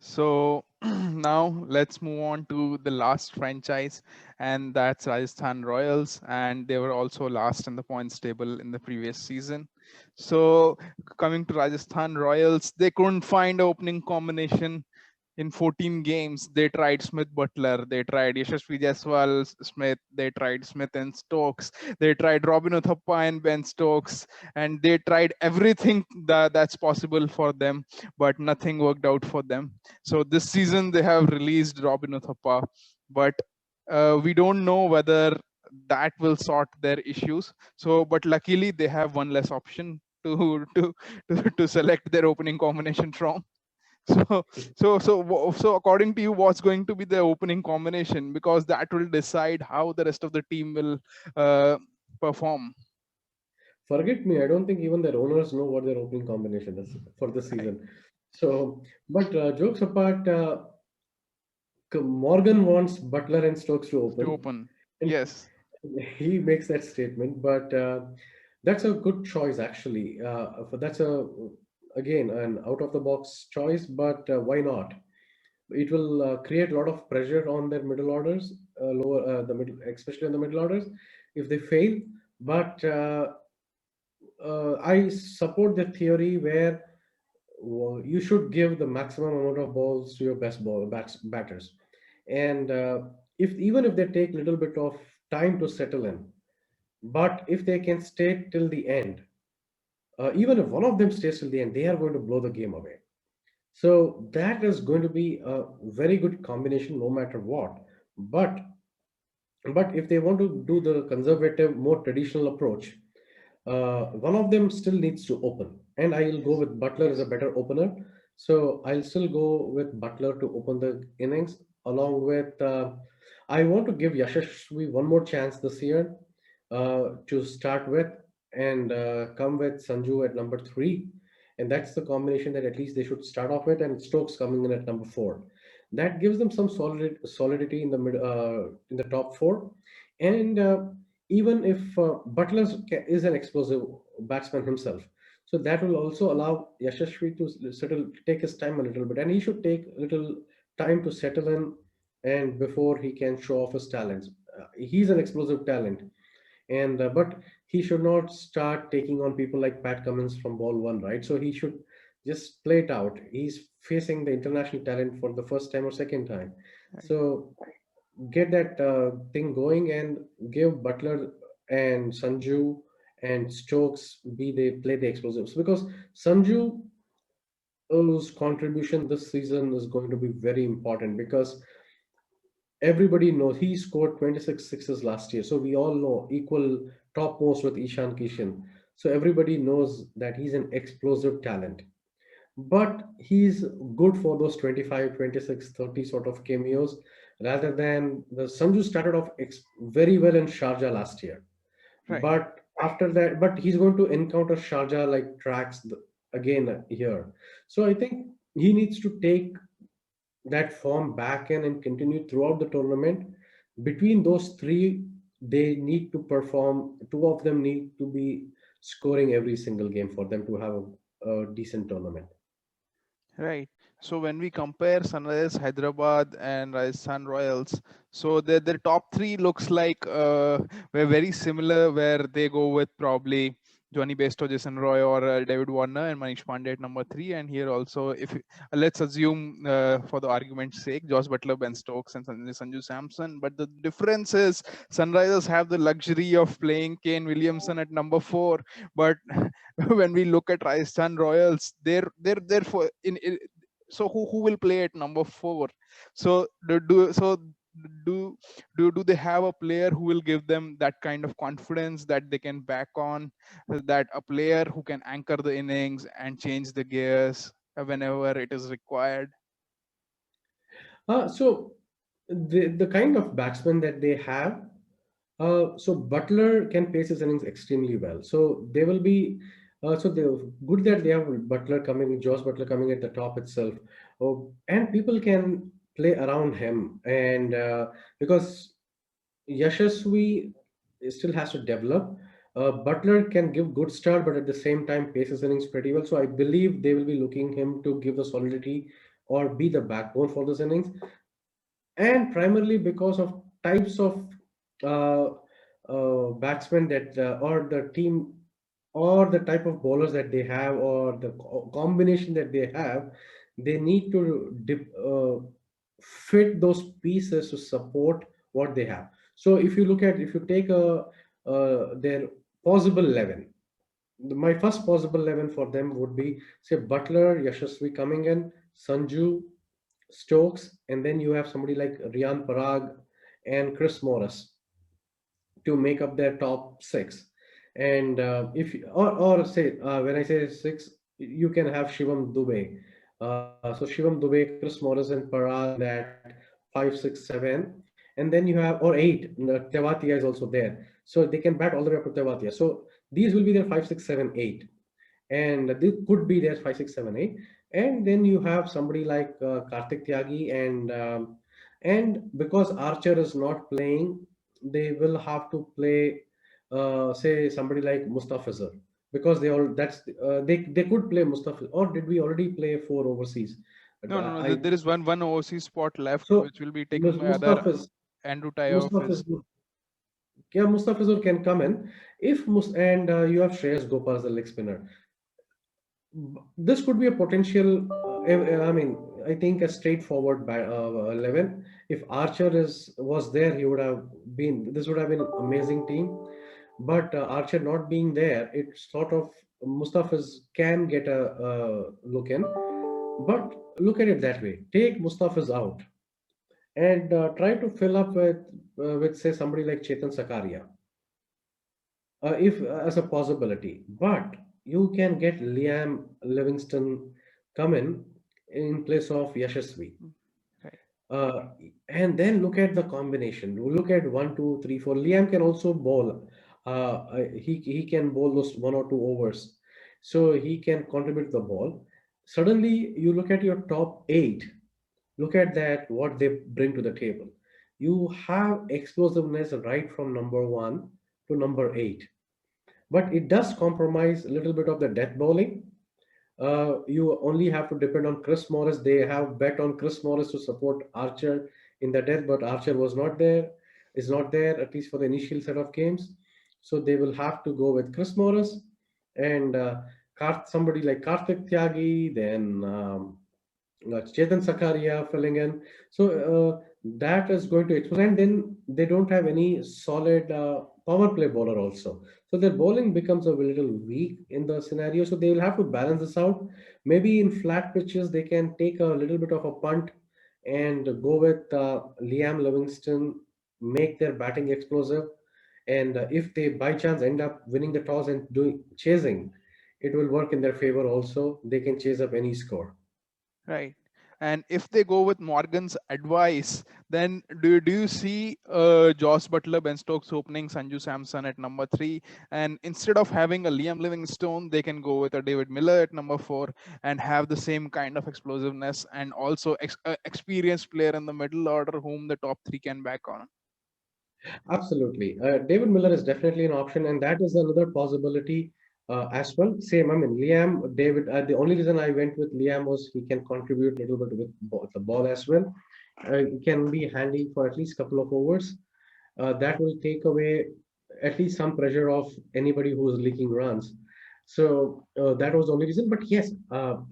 So now let's move on to the last franchise, and that's Rajasthan Royals. And they were also last in the points table in the previous season. So coming to Rajasthan Royals, they couldn't find an opening combination in 14 games. They tried Smith Butler, they tried Yashasvi Jaiswal Smith, they tried Smith and Stokes, they tried Robin Uthappa and Ben Stokes, and they tried everything that's possible for them, but nothing worked out for them. So this season they have released Robin Uthappa, but we don't know whether that will sort their issues. So, but luckily they have one less option to select their opening combination from. So, so according to you, what's going to be the opening combination? Because that will decide how the rest of the team will uh, perform. Forget me, I don't think even their owners know what their opening combination is for this Right. season. So, but jokes apart, Morgan wants Butler and Stokes to To open, open. and Yes. he makes that statement. But that's a good choice, actually. That's a again an out of the box choice, but why not? It will create a lot of pressure on their middle orders, the middle, especially on the middle orders, if they fail. But I support the theory where you should give the maximum amount of balls to your batters, and if even if they take a little bit of time to settle in, but if they can stay till the end, even if one of them stays till the end, they are going to blow the game away. So that is going to be a very good combination no matter what. But if they want to do the conservative, more traditional approach, one of them still needs to open. And I'll go Yes. with Butler as a better opener. So I'll still go with Butler to open the innings, along with I want to give Yashashvi one more chance this year to start with, and come with Sanju at number three. And that's the combination that at least they should start off with, and Stokes coming in at number four. That gives them some solidity in the in the top four. And even if Butler is an explosive batsman himself, so that will also allow Yashashvi to settle, take his time a little bit, and he should take a little time to settle in, and before he can show off his talents. He's an explosive talent, and but he should not start taking on people like Pat Cummins from ball one, right? So he should just play it out. He's facing the international talent for the first time or second time, Right. so get that thing going and give Butler and Sanju and Stokes be they play the explosives, because Sanju's contribution this season is going to be very important, because everybody knows he scored 26 sixes last year. So we all know equal topmost with Ishan Kishan. So everybody knows that he's an explosive talent. But he's good for those 25, 26, 30 sort of cameos, rather than the Sanju started off very well in Sharjah last year. Right. But after that, but he's going to encounter Sharjah like tracks again here. So I think he needs to take that form back in and continue throughout the tournament. Between those three, they need to perform. Two of them need to be scoring every single game for them to have a decent tournament. Right. So when we compare Sunrisers Hyderabad and Rajasthan Royals, so their top three looks like we're very similar, where they go with probably Johnny Bairstow, Jason Roy, or David Warner, and Manish Pandey at number three. And here also, if let's assume for the argument's sake, Josh Butler, Ben Stokes, and Sanju Samson. But the difference is Sunrisers have the luxury of playing Kane Williamson at number four, but when we look at Rajasthan Royals, they're for in so who will play at number four? So do do they have a player who will give them that kind of confidence that they can back on, that a player who can anchor the innings and change the gears whenever it is required? So the kind of batsman that they have, so Butler can pace his innings extremely well. So they will be, so they're good that they have Butler coming, Josh Butler coming at the top itself. Oh, and people can play around him, and because Yashasvi still has to develop. Butler can give good start, but at the same time paces innings pretty well. So I believe they will be looking him to give the solidity or be the backbone for this innings, and primarily because of types of uh, batsmen that or the team or the type of bowlers that they have or the combination that they have, they need to fit those pieces to support what they have. So if you take their possible 11, my first possible 11 for them would be, say, Butler, Yashasvi coming in, Sanju, Stokes, and then you have somebody like Rian Parag and Chris Morris to make up their top six. And if or say when I say six, you can have Shivam Dubey. So Shivam Dubey, Chris Morris, and Parag in that 5, 6, 7, and then you have or eight. Tewatia is also there, so they can bat all the way up to Tewatia. So these will be their 5, 6, 7, 8, and this could be their 5, 6, 7, 8. And then you have somebody like Karthik Tyagi, and because Archer is not playing, they will have to play, say, somebody like Mustafizur, because they could play Mustafiz, or did we already play four overseas? No. I There is one overseas spot left, so which will be taken by other Mustafiz Andrew Tyre of his. Mustafizur, yeah, Mustafizur can come in if and you have Shreyas Gopal as a leg spinner. This could be a potential. I mean, I think a straightforward 11. If Archer is was there, he would have been. This would have been an amazing team. But Archer not being there, it sort of Mustafiz can get a look in. But look at it that way: take Mustafiz out and try to fill up with say somebody like Chetan Sakaria, if as a possibility. But you can get Liam Livingston come in place of Yashasvi. Mm, right. Uh, and then look at the combination. Look at 1, 2, 3, 4. Liam can also bowl. He can bowl those 1 or 2 overs, so he can contribute the ball. Suddenly, you look at your top eight. Look at that. What they bring to the table. You have explosiveness right from number one to number eight, but it does compromise a little bit of the death bowling. You only have to depend on Chris Morris. They have bet on Chris Morris to support Archer in the death, but Archer was not there, is not there at least for the initial set of games. So they will have to go with Chris Morris and somebody like Karthik Tyagi, then Chetan Sakaria filling in. So that is going to expose. And then they don't have any solid power play bowler also. So their bowling becomes a little weak in the scenario. So they will have to balance this out. Maybe in flat pitches, they can take a little bit of a punt and go with Liam Livingston, make their batting explosive. And if they by chance end up winning the toss and doing chasing, it will work in their favor also. They can chase up any score. Right. And if they go with Morgan's advice, then do you see Joss Butler, Ben Stokes opening, Sanju Samson at number 3, and instead of having a Liam Livingstone, they can go with a David Miller at number 4 and have the same kind of explosiveness and also experienced player in the middle order whom the top 3 can back on. Absolutely. David Miller is definitely an option, and that is another possibility as well. Same, I mean, Liam, David, the only reason I went with Liam was he can contribute a little bit with the ball as well. He can be handy for at least a couple of overs. That will take away at least some pressure of anybody who is leaking runs. So that was the only reason. But yes,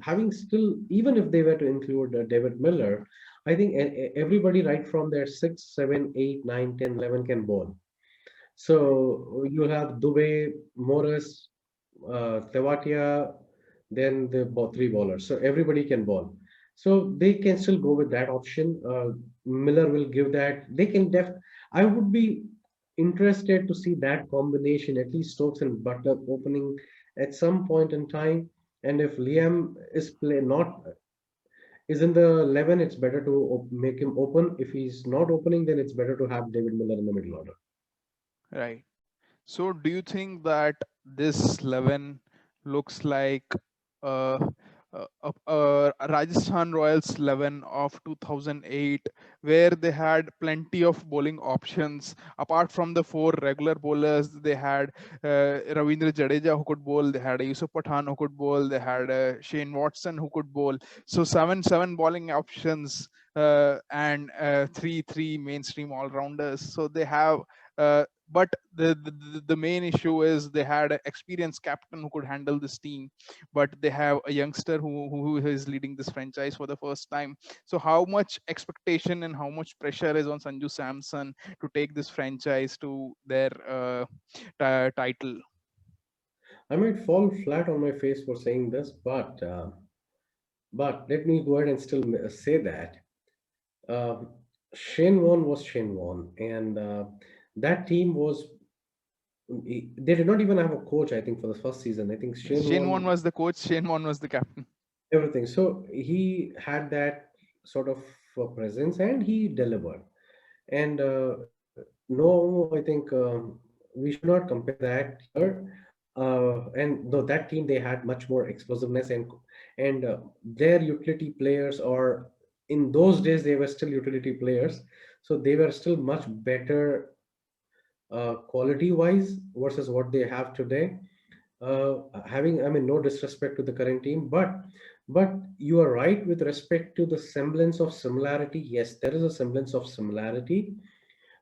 having still, even if they were to include David Miller, I think everybody right from their 6, 7, 8, 9, 10, 11 can bowl. So you have Dubey, Morris, Tewatia, then the three bowlers. So everybody can bowl. So they can still go with that option. Miller will give that. They can I would be interested to see that combination, at least Stokes and Butler opening at some point in time. And if Liam is play not is in the 11, it's better to make him open. If he's not opening, then it's better to have David Miller in the middle order. Right. So do you think that this 11 looks like uh, Rajasthan Royals 11 of 2008, where they had plenty of bowling options. Apart from the four regular bowlers, they had Ravindra Jadeja who could bowl, they had a Yusuf Pathan who could bowl, they had Shane Watson who could bowl. So seven bowling options, and three mainstream all rounders. So they have. But the main issue is they had an experienced captain who could handle this team, but they have a youngster who is leading this franchise for the first time. So how much expectation and how much pressure is on Sanju Samson to take this franchise to their title? I might fall flat on my face for saying this, but let me go ahead and still say that uh, Shane Warne was Shane Warne, and that team was. They did not even have a coach. I think for the first season, I think Shane Shane Warne Warne was the coach, Shane Warne was the captain. everything. So he had that sort of presence, and he delivered. And no, I think we should not compare that here. And though that team they had much more explosiveness, and their utility players, or in those days they were still utility players, so they were still much better quality wise versus what they have today. Having, I mean, no disrespect to the current team, but you are right with respect to the semblance of similarity. Yes, there is a semblance of similarity,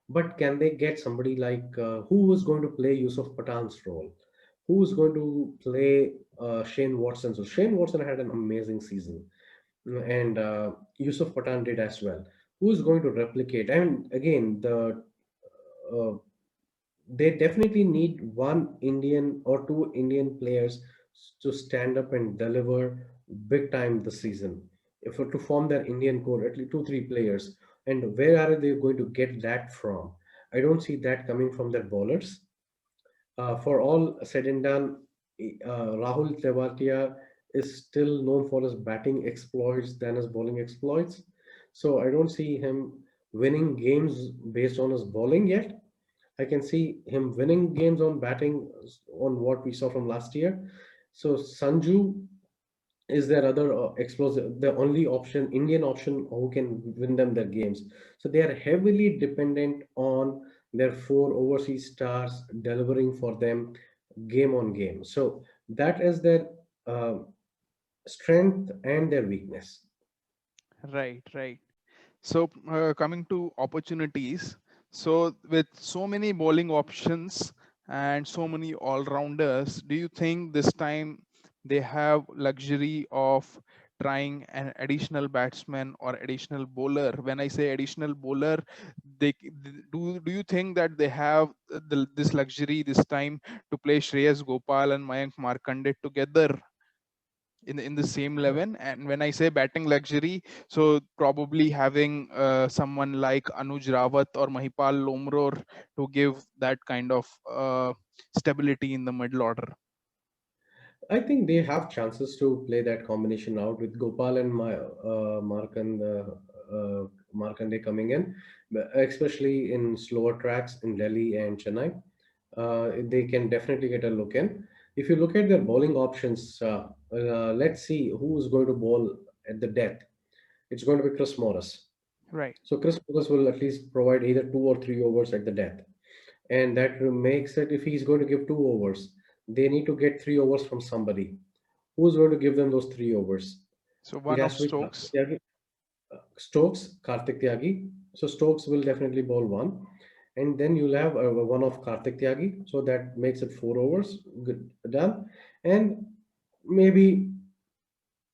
but can they get somebody like who is going to play Yusuf Pathan's role? Who is going to play Shane Watson? So Shane Watson had an amazing season, and Yusuf Pathan did as well. Who is going to replicate? I mean, again, uh, they definitely need one Indian or two Indian players to stand up and deliver big time this season. If to form their Indian core, at least two, three players. And where are they going to get that from? I don't see that coming from their bowlers. For all said and done, Rahul Tewatia is still known for his batting exploits than his bowling exploits. So I don't see him winning games based on his bowling yet. I can see him winning games on batting on what we saw from last year. So Sanju is their other explosive, the only option, Indian option who can win them their games. So they are heavily dependent on their four overseas stars delivering for them game on game. So that is their uh, strength and their weakness. Right, right. So, coming to opportunities, so with so many bowling options and so many all-rounders, do you think this time they have luxury of trying an additional batsman or additional bowler? When I say additional bowler, do you think that they have this luxury this time to play Shreyas Gopal and Mayank Markande together in the same 11? And when I say batting luxury, so probably having someone like Anuj Rawat or Mahipal Lomror to give that kind of stability in the middle order. I think they have chances to play that combination out with Gopal and Markande coming in, but especially in slower tracks in Delhi and Chennai. They can definitely get a look in. If you look at their bowling options, let's see who is going to bowl at the death. It's going to be Chris Morris. Right. So Chris Morris will at least provide either 2 or 3 overs at the death, and that makes it, if he's going to give 2 overs, they need to get 3 overs from somebody. Who's going to give them those 3 overs? So It one of has to be Karthik Stokes. Tyagi, Stokes, Karthik Tyagi. So Stokes will definitely bowl one, and then you'll have one of Karthik Tyagi. So that makes it 4 overs. Good, done, and maybe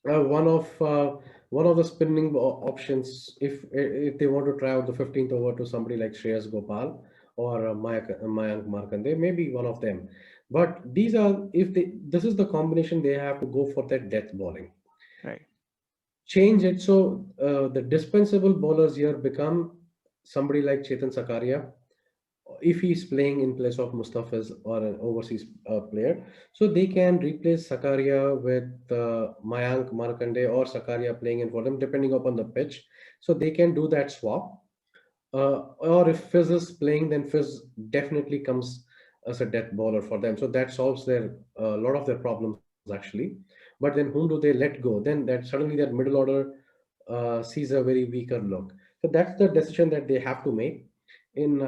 one of the spinning options, if they want to try out the 15th over to somebody like Shreyas Gopal or Mayank Markande, maybe one of them. But these are, if they, this is the combination, they have to go for that death bowling. Right. Change it so the dispensable bowlers here become somebody like Chetan Sakaria, if he's playing in place of Mustafiz or an overseas player. So they can replace Sakaria with Mayank Markande, or Sakaria playing in for them, depending upon the pitch. So they can do that swap. Or if Fizz is playing, then Fizz definitely comes as a death bowler for them. So that solves their a lot of their problems actually. But then whom do they let go? Then that suddenly that middle order sees a very weaker look. So that's the decision that they have to make. In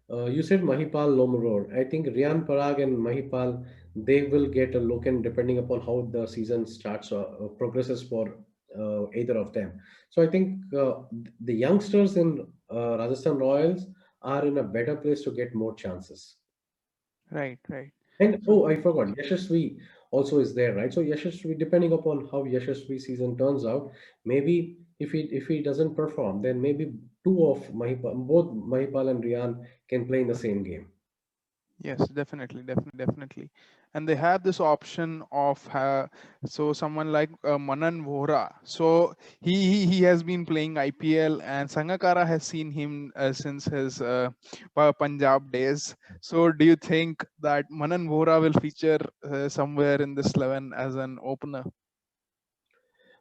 you said Mahipal Lomror. I think Rian Parag and Mahipal, they will get a look in depending upon how the season starts or progresses for either of them. So I think the youngsters in Rajasthan Royals are in a better place to get more chances. Right, right. And So oh, I forgot, Yashasvi also is there, right? So Yashasvi, depending upon how Yashasvi season turns out, maybe if he doesn't perform, then maybe two of Mahipal, both Mahipal and Rian can play in the same game. yes, definitely, definitely. And they have this option of so someone like Manan Vohra. So he has been playing IPL, and Sangakara has seen him since his Punjab days. So do you think that Manan Vohra will feature somewhere in this 11 as an opener?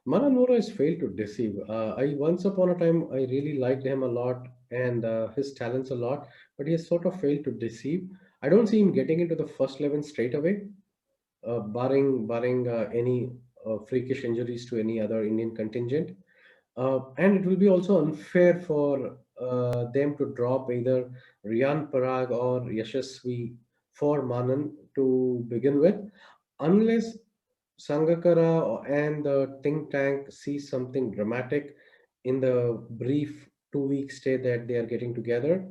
Manan Vora has failed to deceive. I once upon a time I really liked him a lot and his talents a lot, but he has sort of failed to deceive. I don't see him getting into the first 11 straight away, barring any freakish injuries to any other Indian contingent. And it will be also unfair for them to drop either Riyan Parag or Yashasvi for Manan to begin with, unless Sangakara and the think tank see something dramatic in the brief 2 week stay that they are getting together.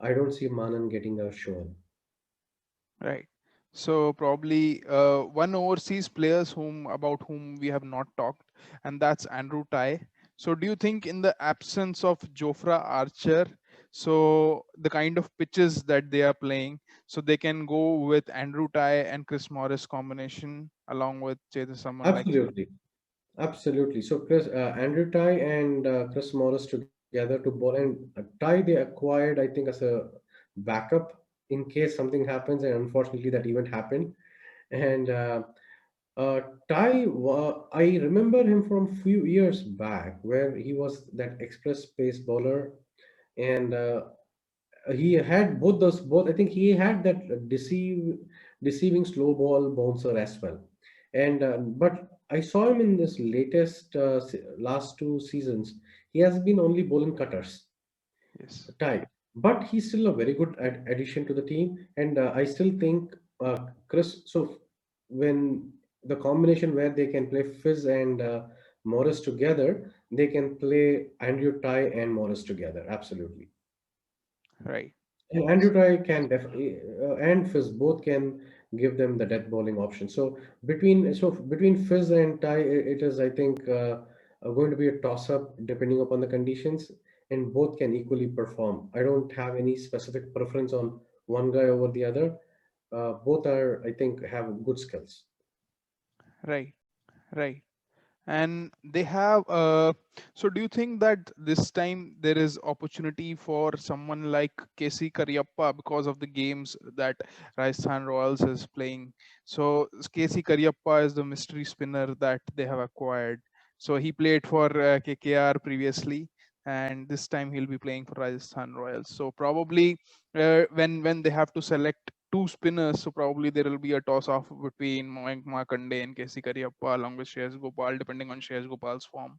I don't see Manan getting a show. Right. So probably one overseas players whom we have not talked, and that's Andrew Ty. So do you think in the absence of Jofra Archer, so the kind of pitches that they are playing, so they can go with Andrew Ty and Chris Morris combination along with someone like Absolutely. Absolutely. So Chris, Andrew Ty and Chris Morris together to bowl, and Ty they acquired, I think, as a backup in case something happens, and unfortunately that event happened. And Ty, I remember him from few years back where he was that express pace bowler, and he had both those both. I think he had that deceiving slow ball bouncer as well. And but I saw him in this latest last two seasons. He has been only bowling cutters yes, type, but he's still a very good addition to the team. And I still think Chris. So when the combination where they can play Fizz and Morris together, they can play Andrew Ty and Morris together. Absolutely. right. And Andrew Ty can definitely and Fizz both can give them the death bowling option. So between Fizz and Ty, it is I think going to be a toss up depending upon the conditions, and both can equally perform. I don't have any specific preference on one guy over the other. Both are I think have good skills. Right, right. And they have so do you think that this time there is opportunity for someone like KC Karyappa because of the games that Rajasthan Royals is playing? So KC Karyappa is the mystery spinner that they have acquired. So he played for KKR previously, and this time he'll be playing for Rajasthan Royals. So probably when they have to select two spinners, so probably there will be a toss off between Markande and KC Karyappa along with Shreyas Gopal, depending on Shreyas Gopal's form.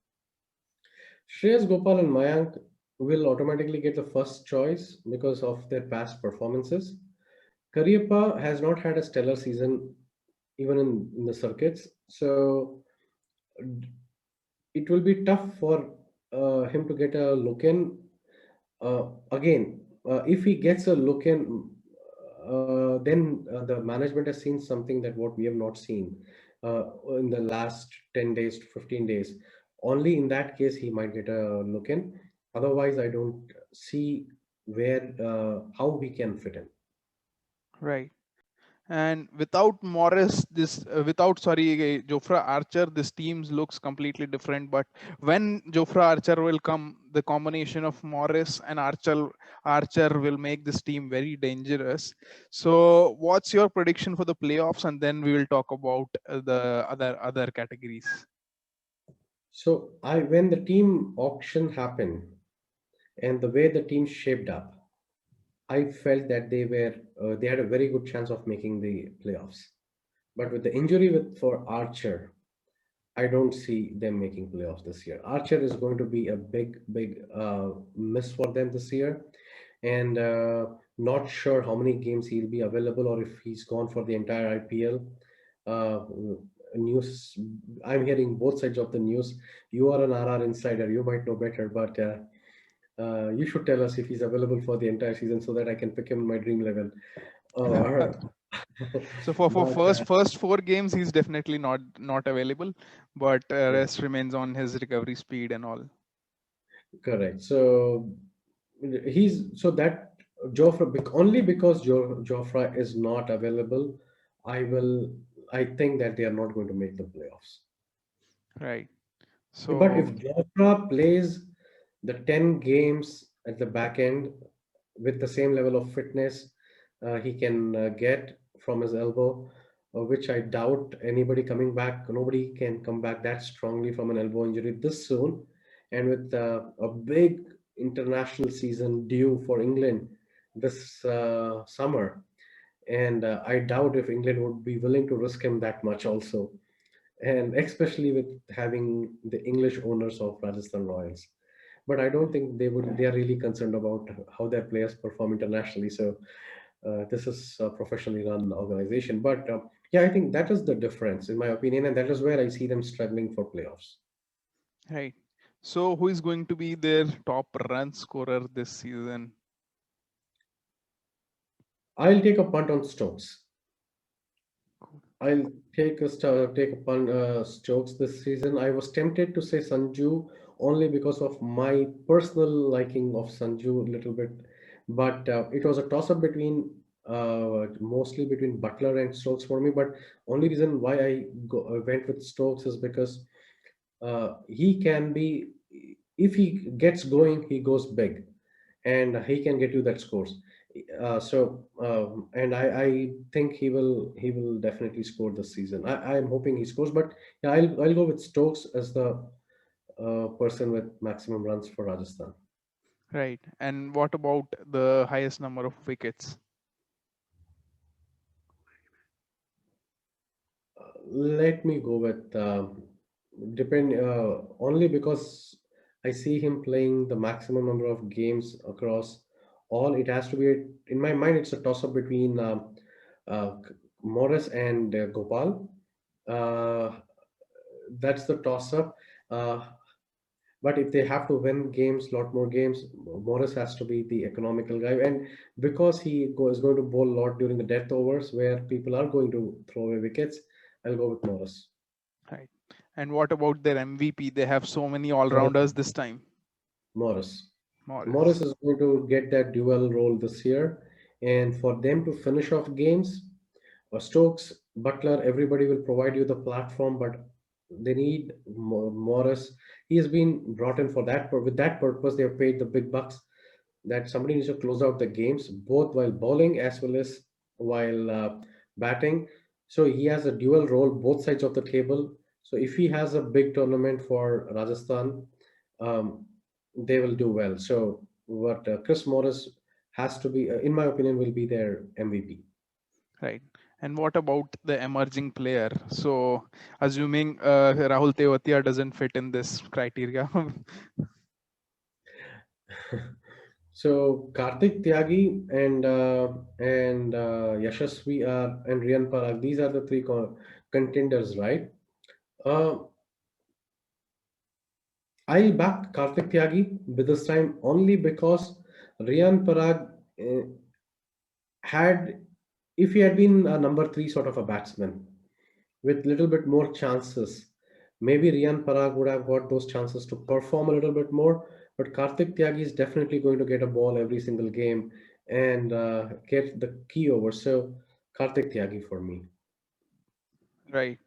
Shreyas Gopal and Mayank will automatically get the first choice because of their past performances. Karyappa has not had a stellar season even in the circuits. So it will be tough for him to get a look in. Again, if he gets a look in, then the management has seen something that what we have not seen in the last 10 days to 15 days. Only in that case, he might get a look in. Otherwise, I don't see how he can fit in. Right. And without Morris, without Jofra Archer, this teams looks completely different. But when Jofra Archer will come, the combination of Morris and Archer will make this team very dangerous. So, what's your prediction for the playoffs? And then we will talk about the other categories. So I when the team auction happened and the way the team shaped up, I felt that they had a very good chance of making the playoffs. But with the injury for Archer, I don't see them making playoffs this year. Archer is going to be a big miss for them this year, and not sure how many games he'll be available or if he's gone for the entire IPL. Uh, News. I'm hearing both sides of the news. You are an RR insider. You might know better, but you should tell us if he's available for the entire season so that I can pick him in my dream 11. Or, So for but first 4 games, he's definitely not available, but rest remains on his recovery speed and all. correct. So that Joffre only because Joffre is not available, I will. I think that they are not going to make the playoffs. Right. But if So Joffre plays the 10 games at the back end with the same level of fitness he can get from his elbow, which I doubt anybody coming back. Nobody can come back that strongly from an elbow injury this soon, and with a big international season due for England this summer. And I doubt if England would be willing to risk him that much also, and especially with having the English owners of Rajasthan Royals. But I don't think they are really concerned about how their players perform internationally. So this is a professionally run organization. But yeah, I think that is the difference in my opinion, and that is where I see them struggling for playoffs. right. So who is going to be their top run scorer this season? I'll take a punt on Stokes. I'll take a punt Stokes this season. I was tempted to say Sanju only because of my personal liking of Sanju a little bit, but it was a toss up between mostly between Butler and Stokes for me. But only reason why went with Stokes is because he can be, if he gets going, he goes big, and he can get you that scores. And I think he will definitely score this season. I'm hoping he scores, but yeah, I'll go with Stokes as the person with maximum runs for Rajasthan. Right. And what about the highest number of wickets? Let me go with depend only because I see him playing the maximum number of games across all. It has to be, in my mind, it's a toss up between uh, Morris and Gopal. Uh, that's the toss up. Uh, but if they have to win games, lot more games, Morris has to be the economical guy. And because is going to bowl a lot during the death overs where people are going to throw away wickets, I'll go with Morris. Right. And what about their MVP? They have so many Morris. all-rounders this time. Morris. Morris Morris. is going to get that dual role this year. And for them to finish off games, Stokes, Butler, everybody will provide you the platform, but they need Morris. He has been brought in for that. With that purpose, they have paid the big bucks that somebody needs to close out the games, both while bowling as well as while batting. So he has a dual role, both sides of the table. So if he has a big tournament for Rajasthan, um, they will do well. So what Chris Morris has to be, in my opinion, will be their MVP. Right. And what about the emerging player? So, assuming Rahul Tewatia doesn't fit in this criteria. So Karthik Tyagi and Yashasvi are and Riyan Parag. These are the three contenders, right? Uh, I'll back Karthik Tyagi with this time only because Riyan Parag had, if he had been a number three sort of a batsman with little bit more chances, maybe Riyan Parag would have got those chances to perform a little bit more. But Karthik Tyagi is definitely going to get a ball every single game and get the key over. So Karthik Tyagi for me. Right.